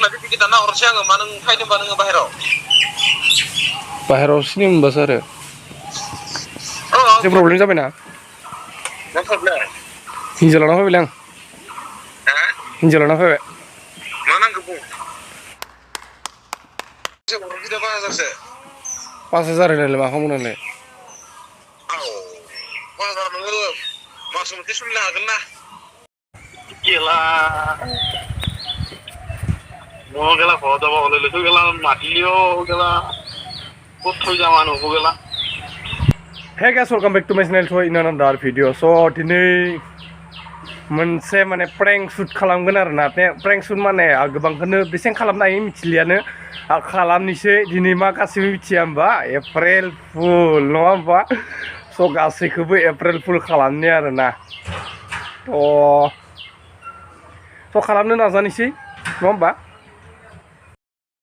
Flight ticket दाना हरसै आङो मा नों फैदोंबा नोङो बाहेराव सिनि मोनबासो आरो एसे प्रब्लेम जाबायना मा प्रब्लेम हिनजाव लाना फैबायलै आं हिनजाव लाना फैबाय मा नांगौ बुं जेबो गिदा 5000सो 5000 होनायलाय मा खालामो नोंलाय 5000 नोङो मास मोनसे सोलिनो हागोन ना गेला mau gela foto mau lele tuh gela matilio gela foto zaman aku gela Hey guys, welcome back to my channel. So in another video. So today मोनसे माने prank shoot खालामगोन आरो ना prank shoot माने गोबांखौनो बेसेन खालामनो हायो मिथिलियानो खालामनिसै दिनै मा गासैबो मिथिया होमबा एप्रिल फुल नङा होमबा स' गासैखौबो एप्रिल फुल खालामनि आरो ना थ' खालामनो नाजानोसै नङा होमबा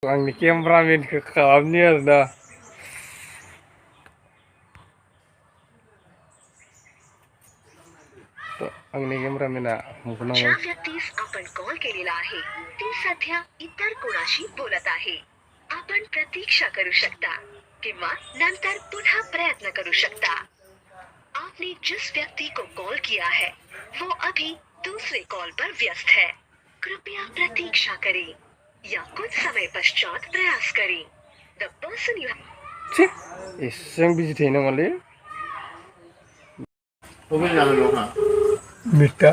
आंनि केमेरामेनखौ खालामनि आरो ना आंनि केमेरामेना ज्या व्यक्तीस आपण कॉल केलेला आहे ती सध्या इतर कोणाशी बोलत आहे आपण प्रतीक्षा करू शकता किंवा नंतर पुन्हा प्रयत्न करू शकता आपने जिस व्यक्ति को कॉल किया है वो अभी दूसरे कॉल पर व्यस्त है कृपया प्रतीक्षा करें या कुछ समय पश्चात प्रयास करें द पर्सन यू एसें बिजि थायो नामालै मिटा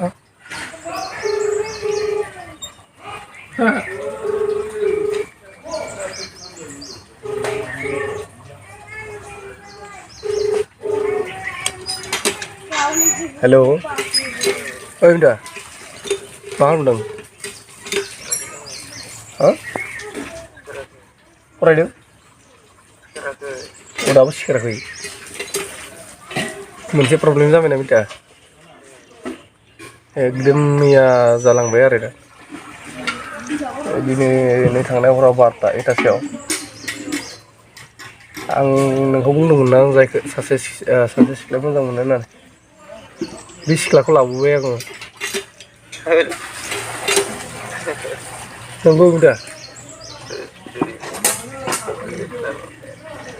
हेलो ओइ मिटा मा खालामदों हा फरायदों दाबो सिखाराखै मोनसे प्रब्लेम जाबायना मिटा एकदम मैया जालांबाय आरो दा दिनै थांनाय हराव 12टा 1टासोआव आं नोंखौ बुंदोंमोन ना आं जायखौ सासे सिख्ला मोजां मोनो होननानै बे सिख्लाखौ लाबोबाय आङो नंगौ मिटा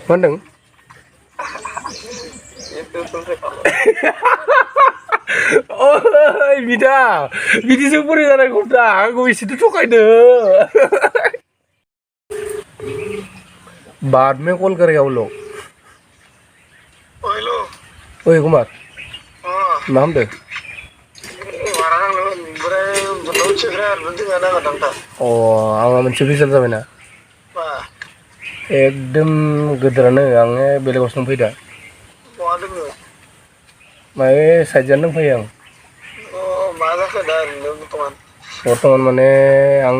मा होनदों ओइ मिटा बिदिसो बोरै जानांगौ दा आंखौ एसेथ' थगायदो बाद में कॉल करेगा वो लोग हेलो ओइ कुमार मा होनदो आंहा मोनसे रिजाल्ट जाबायना एकदम गोदोरानो आङो बेलेगावसो दंफैयो दा माने साइडजानो दंफैयो आं बर्थमान माने आं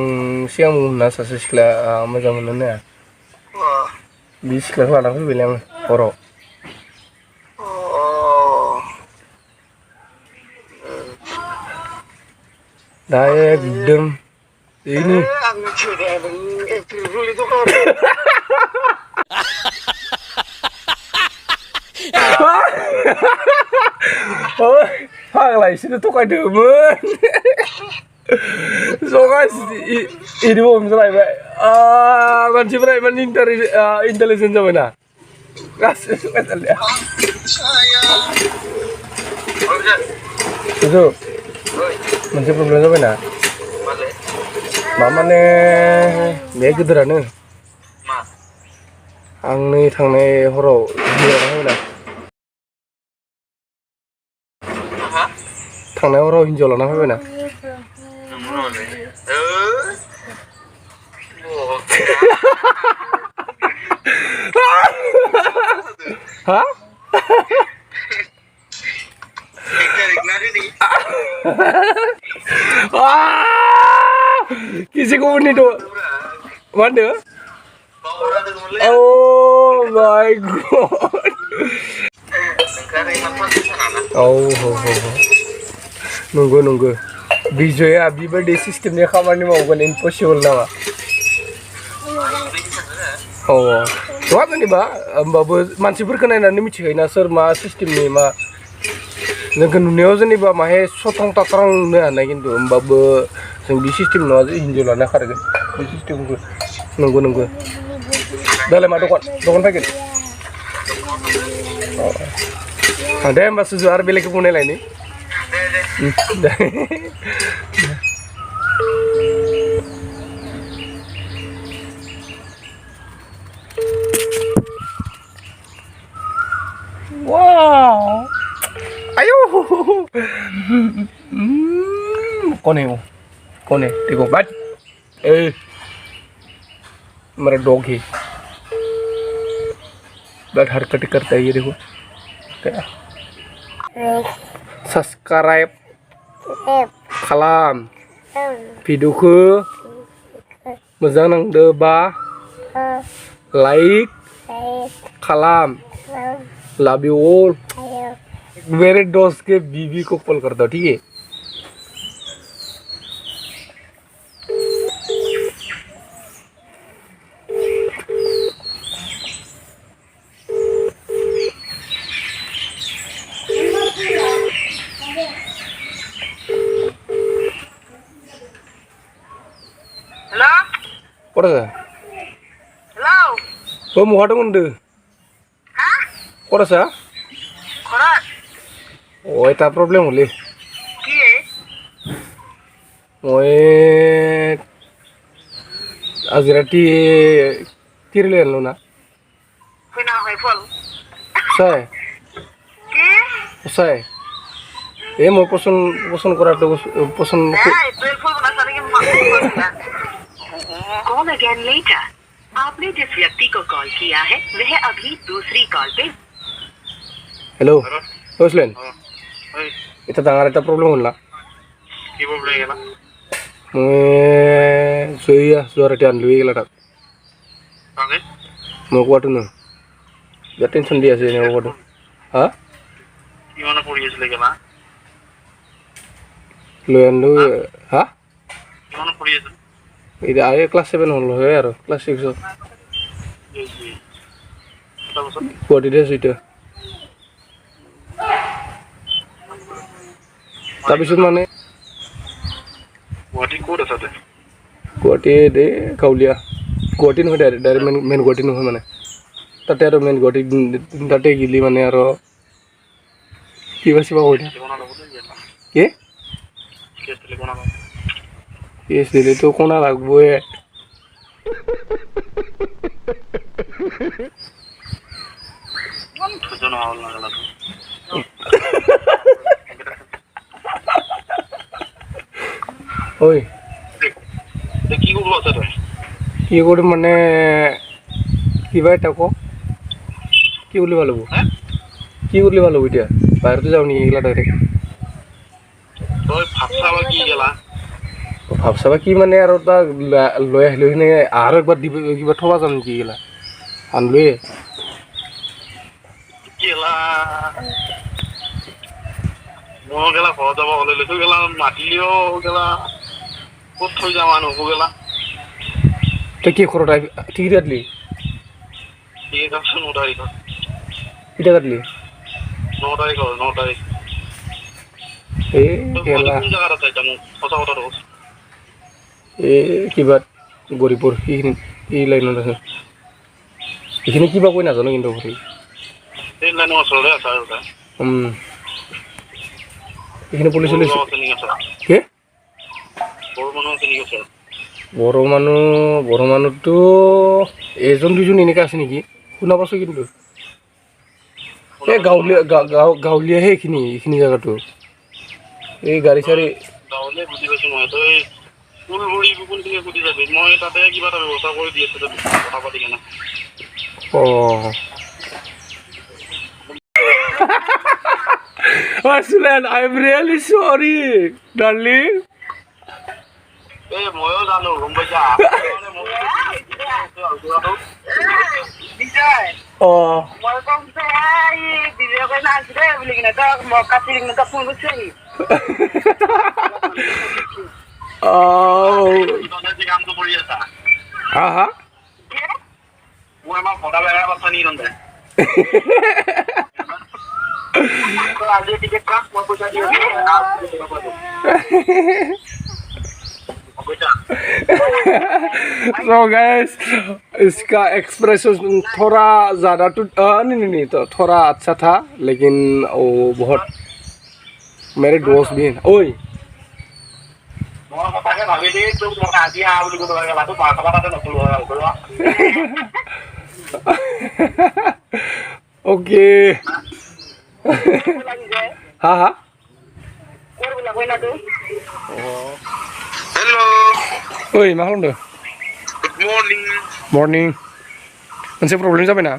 सिगां बुंना सासे सिख्ला मोजां मोनो होननाया बे सिख्लाखौ लाना फैबायलै आङो हराव दा एकदम ini फाग्ला इसोरनो थगायदोंमोन स' गाइस इदि हमजालायबाय मानसिफोरा इमान इन्टेलिजेन्ट जाबायना गासिबो थगायजालिया मोनसे प्रब्लेम जाबायना माने बे गिदिरानो आं नै थांनाय हराव हिनजाव लाना फैबायना हा किसिखौ उन्निथ' मा होनदों oh my god नंगौ बिजया बेबायदि सिस्टेमनि खामानि मावगोन इम्पसिबल नामा नङा जेनेबा होमबाबो मानसिफोरखौ नायनानै मिथिखायोना सोर मा सिस्टेमनि मा जोंखौ नुनायाव जेनेबा माहाय सथं थाथारां नुनो हानाय खिन्थु होमबाबो जों बे सिस्टेम नङा जे हिनजाव लाना खारगोन सिस्टेमखौ नंगौ नंगौ दालाय मा दखान फैगोन दे होमबा सुजु आरो बेलेगखौ बुंनायलायनि दे wow ayo कौन है देखो बट मेरा डॉग है बट हरकत करता है ये देखो सब्सक्राइब खालाम भिडिअखौ मोजां नांदोबा लाइक खालाम लव यू ऑल मेरे दोस्त के बीवी को कॉल कर दो ठीक है hello Kora sa? Hello Oh, muha dong nde. हा Kora sa? खरा Oh, eta problem hole. কি হে Moi azirati tirle anlo na. কইনা হয় ফল Sai, কি sai. Moi poson kora to poson. হ্যাঁ তুই ফল বনা সারি कॉल अगेन लेटर आपने जिस व्यक्ति को कॉल किया है वह अभी दूसरी कॉल पे Hello. Oslen. ओए Eta dangar eta problem hol na. কি প্রবলেম গেলা Moi soya zorati anlu egala ta. আগে Moi kwatu na. Ya tension dia ase ne kwatu. Ha? কি মনে পড়িয়েছিল গেলা Lo anlu ha? কি মনে পড়িয়েছিল Ida aye class 7 hol hoy aro class 6 ho. এই জি তারপর Kwatu dia soita. তাৰপিছত মানে গুৱাহাটী ক'ত আছা তই গুৱাহাটী দে কাউলীয়া গুৱাহাটী নহয় ডাইৰেক্ট মেইন গুৱাহাটী নহয় মানে তাতে আৰু মেইন গুৱাহাটী তাতে গিলি মানে আৰু কিবা চিবা কৰি থাকে কোনা লগতে গেলা কি কেছ দিলে কোনা লগ কেছ দিলেতো কোনা লাগবই কোন থজন হল না গেলা ঐ তুই কি করবো আছে তই কি কৰিম মানে কিবা এটা ক কি বুলি ভাল হ'ব হ্যাঁ কি কৰিলে ভাল হ'ব এতিয়া বাহিৰতো যাওঁ নেকি এইগিলা ডাইৰেক্ট তই ভাত চাবা কি গেলা ভাব চাবা কি মানে আৰু তাক লৈ আহিলোঁ সেনে আৰু একবাৰ দিব কিবা থবা যাম নেকি এইগিলা আনলোৱে গেলা মই গেলা ঘৰ যাব হলে লৈছো গেলা মাতিলেও গেলা ক'ত থৈ যাম মানুহ গেলা তই কি ঘৰত আহি টিকেট কাটলি ঠিক আছে 9 তাৰিখ কেতিয়া কাটলি 9 তাৰিখ 9 তাৰিখ এই তই গেলা কোন জাগাত আছে জানো সঁচা কথা কৈছ এই কিবা গৰিবৰ এইখিনি এই লাইনত আছে এইখিনি কিবা কৈ নাজানো কিন্তু ভৰি এই লাইনৰ ওচৰতে আছে আৰু তই এইখিনি পুলিচ চলিছে চিনি আছে কি বড়ো মানুহ চিনি আছে বড়ো মানুহতো এজন দুজন এনেকৈ আছে নেকি শুনা পাইছোঁ কিন্তু এই গাঁৱলীয়াহে এইখিনি জেগাটো এই গাড়ী চাড়ী গাঁৱলে বুজি পাইছোঁ মই তই ফুলবৰী কোনখিনি সুধি যাবি মই তাতে কিবা এটা ব্যৱস্থা কৰি দি আছোঁ কথা পাতি কেনে Aslan, I'm really sorry, darling. এই ময়ো জানো গম পাইছা Oh, মই কম ভিডিঅ' কৰি নাছিলে বুলি কিনে তই মই কাটি কিনে তই ফোন কৰিছিলি oh, যি কামটো কৰি আছা ha. মই আমাৰ ভগা বেগা কথা নি ৰন্ধে আজি টিকেট কাট মই পইচা দি So guys, इसका एक्सप्रेशन थोड़ा ज़्यादा तो नहीं तो थोड़ा अच्छा था, लेकिन वो बहुत मेरे दोस्त भी हैं। ओए ओके हाँ हाँ Hello. ओए मा खालामदों? Good morning. मर्निं मोनसे प्रब्लेम जाबायना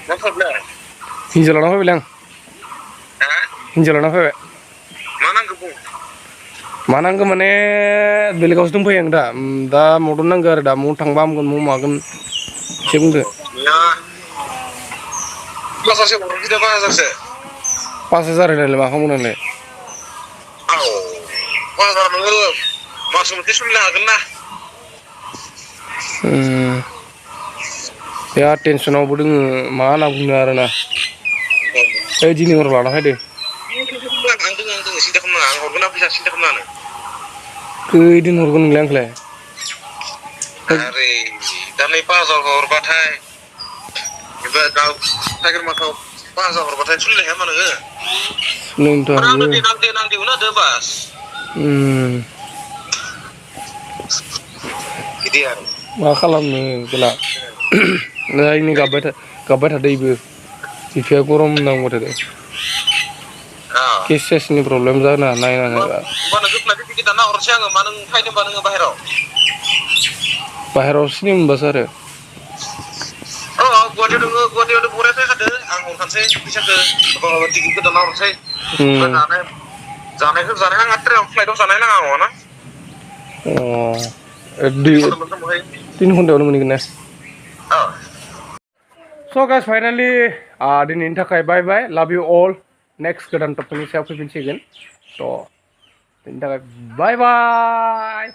मा प्रब्लेम? हिन्जाव लाना फैबायलै आं हा? हिन्जाव लाना फैबाय मा नांगौ बुं? मा नांगौ माने बेलेगावसो दंफैयो आं दा मदद नांगौ आरो दा मौ थांबा हामगोन मौ मागोन एसे बुंदो। या माखासे हरनो गिदा 5000सो 5000 होनायलाय मा खालामगोन नोंलाय? औ 5000 नोङो मास मोनसे सोलिनो हागोन ना? बिराद टेनसनावबो दोङो मा होनना बुंनो आरोना ओइ दिनै हराव लाना फैदो आं दोङो सिन्था खालामनाङा आं हरगोन ना फैसा सिन्था खालामनाङा खैदिन हरगोन नोंलाय आंखौलाय? आरे दा नै 5000 हरबाथाय एबा दा फैगोन मासाव 5000 हरबाथाय सोलिनो हाया होमबा नोङो? नोंथ' आंनो देनां दिहुनना होदो बास बिदि आरो मा खालामनो बेला नै गाबबाय थादो इबो बिफाया गरम नांबाय थादो केस सेसनि प्रब्लेम जानो हानाय होमबा नोंखौ फ्लाइटनि टिकेट दानना हरनोसै आङो मा नों फैदों होमबा नोङो बाहेराव बाहेराव सिनेमा मोनबासो आरो गुवाहाटियाव बराय फैखादो आं हरखानोसै फैसाखौ टिकेटखौ दानना हरनोसै ओमफ्राय जानायखौ जानाय नाङा ट्रेनाव फ्लाइटआव जानाय नाङा नङाना तिन घन्टायावनो मोनहैगोन ना स' गाइस फाइनालि दिनैनि थाखाय बाय बाय लाभ इउ अल नेक्स्ट गोदान टपिकनि सायाव फैफिनसिगोन थ' बेनि थाखाय बाय बाय